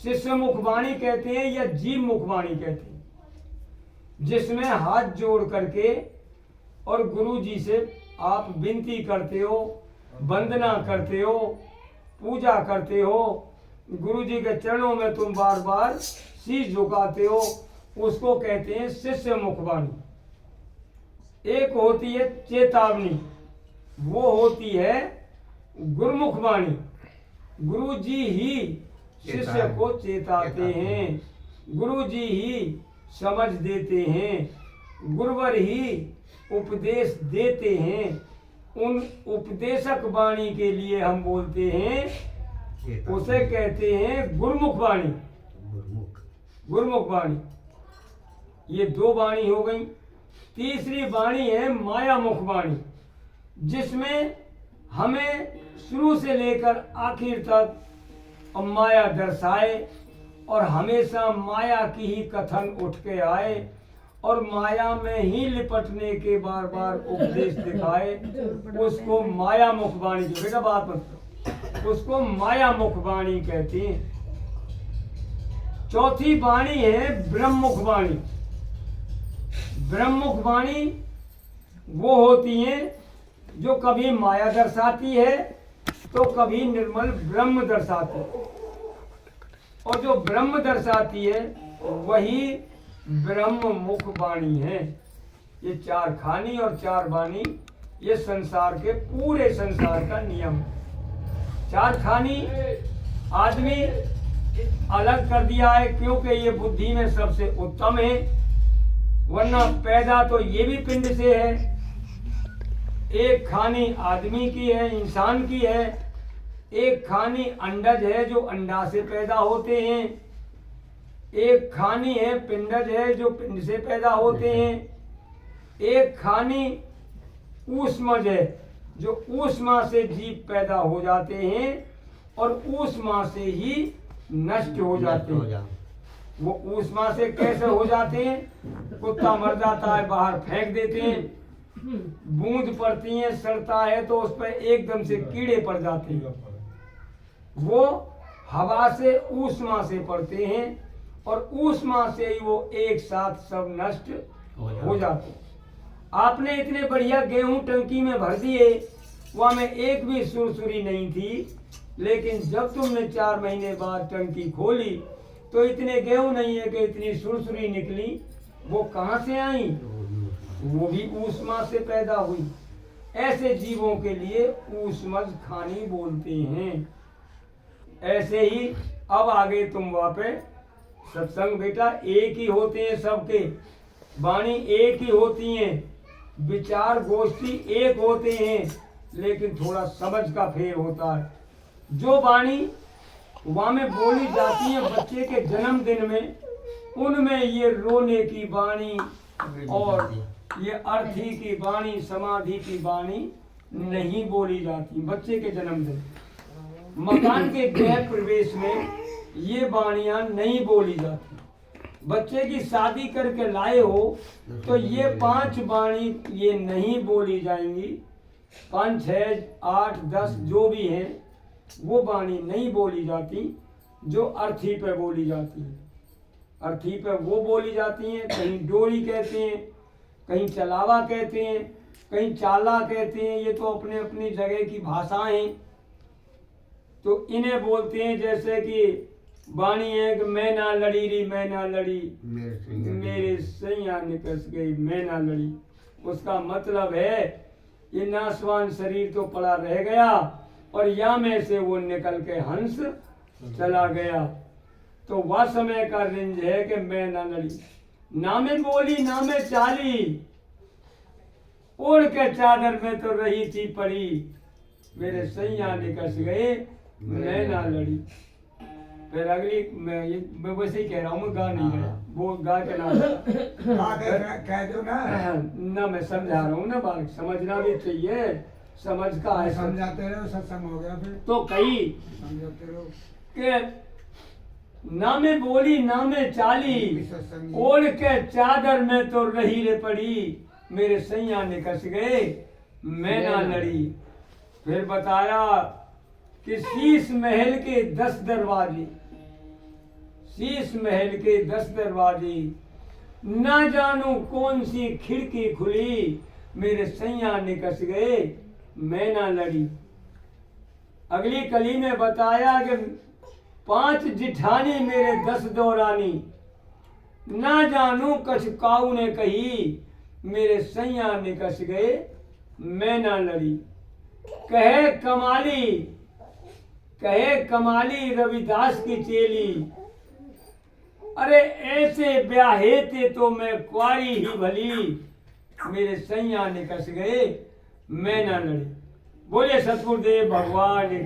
शिष्य मुखवाणी कहते हैं या जीव मुखवाणी कहते हैं, जिसमें हाथ जोड़ करके और गुरु जी से आप विनती करते हो, वंदना करते हो, पूजा करते हो, गुरु जी के चरणों में तुम बार बार शीश झुकाते हो, उसको कहते हैं शिष्य मुखवाणी। एक होती है चेतावनी, वो होती है गुरुमुख वाणी। गुरु जी ही शिष्य को चेताते हैं, गुरु जी ही समझ देते हैं, गुरुवर ही उपदेश देते हैं। उन उपदेशक वाणी के लिए हम बोलते हैं, उसे कहते हैं गुरुमुख वाणी। गुरुमुख वाणी, ये दो वाणी हो गई। तीसरी वाणी है माया मुख वाणी, जिसमें हमें शुरू से लेकर आखिर तक माया दर्शाए और हमेशा माया की ही कथन उठ के आए और माया में ही लिपटने के बार बार उपदेश दिखाए, उसको माया मुख वाणी। जो बेटा बात मत, उसको माया मुख वाणी कहते हैं। चौथी वाणी है ब्रह्ममुख वाणी। ब्रह्ममुख वाणी वो होती है जो कभी माया दर्शाती है तो कभी निर्मल ब्रह्म दर्शाती है, और जो ब्रह्म दर्शाती है वही ब्रह्ममुख वाणी है। ये चार खानी और चार वाणी, ये संसार के पूरे संसार का नियम है। चार खानी आदमी अलग कर दिया है क्योंकि ये बुद्धि में सबसे उत्तम है, वरना पैदा तो ये भी पिंड से है। एक खानी आदमी की है, इंसान की है, एक खानी अंडज है जो अंडा से पैदा होते हैं, एक खानी है पिंडज है जो पिंड से पैदा होते हैं, एक खानी ऊष्मज है जो ऊष्मा से जीव पैदा हो जाते हैं और ऊष्मा से ही नष्ट हो जाते हैं। वो ऊष्मा से कैसे हो जाते हैं? कुत्ता मर जाता है, बाहर फेंक देते हैं, बूंद पड़ती है, सड़ता है तो उस पर एकदम से कीड़े पड़ जाते हैं। वो हवा से ऊष्मा से पड़ते हैं और ऊष्मा से ही वो एक साथ सब नष्ट हो जाते हैं। आपने इतने बढ़िया गेहूं टंकी में भर दिए, वहां में एक भी सुरसुरी नहीं थी, लेकिन जब तुमने 4 महीने बाद टंकी खोली तो इतने गेहूं नहीं है कि इतनी सुरसुरी निकली। वो कहां से आई? वो भी ऊष्मा से पैदा हुई। ऐसे जीवों के लिए ऊष्मज खानी बोलते हैं। ऐसे ही अब आगे तुम वापे सत्संग बेटा एक ही होते हैं, सबके वाणी एक ही होती हैं, विचार गोष्ठी एक होते हैं, लेकिन थोड़ा समझ का फेर होता है। जो वाणी वहां में बोली जाती है बच्चे के जन्मदिन में, उनमें ये रोने की वाणी और ये अर्थी की वाणी, समाधि की वाणी नहीं बोली जाती बच्चे के जन्मदिन। मकान के गृह प्रवेश में ये वाणियां नहीं बोली जाती। बच्चे की शादी करके लाए हो तो ये 5 वाणी ये नहीं बोली जाएंगी। 5, 6, 8, 10 जो भी हैं वो वाणी नहीं बोली जाती जो अर्थी पे बोली जाती है। अर्थी पे वो बोली जाती हैं, कहीं डोरी कहते हैं, कहीं चलावा कहते हैं, कहीं चाला कहते हैं। ये तो अपने अपनी जगह की भाषाएं हैं। तो इन्हें बोलते हैं जैसे कि वाणी है कि मैं ना लड़ी री, मैं ना लड़ी, मेरे सैया निकस गई, मैं ना लड़ी। उसका मतलब है ये नासवान शरीर तो पड़ा रह गया और या में से वो निकल के हंस चला गया। तो वह समय का रिंज है कि मैं ना लड़ी। नामे बोली नामे चाली, ओढ़ के चादर में तो रही थी पड़ी, मेरे सैया निकस गए, मैं ना लड़ी। फिर अगली मैं वैसे ही कह रहा हूँ, मैं गा नहीं रहा, वो गा के ना कह दो ना मैं समझा रहा हूँ ना, बात समझना भी चाहिए, समझ का है। समझाते रहो, सत्संग हो गया फिर तो कही समझाते रहो कि नामे बोली नामे चाली, ओढ़ के चादर में तो रही रे पड़ी, मेरे सैया निकस गए, मैं ना लड़ी। फिर बताया कि शीश महल के 10 दरवाजे, शीश महल के 10 दरवाजे, ना जानू कौन सी खिड़की खुली, मेरे सैया निकस गए मैं ना लड़ी। अगली कली में बताया कि 5 जिठानी मेरे 10 दौरानी, ना जानू कछ काऊ ने कही, मेरे सैया निकस गए मैं ना लड़ी। कहे कमाली रविदास की चेली, अरे ऐसे ब्याहे थे तो मैं कुआरी ही भली, मेरे सैया निकस गए मैं ना लड़ी। बोले सतगुरुदेव भगवान की।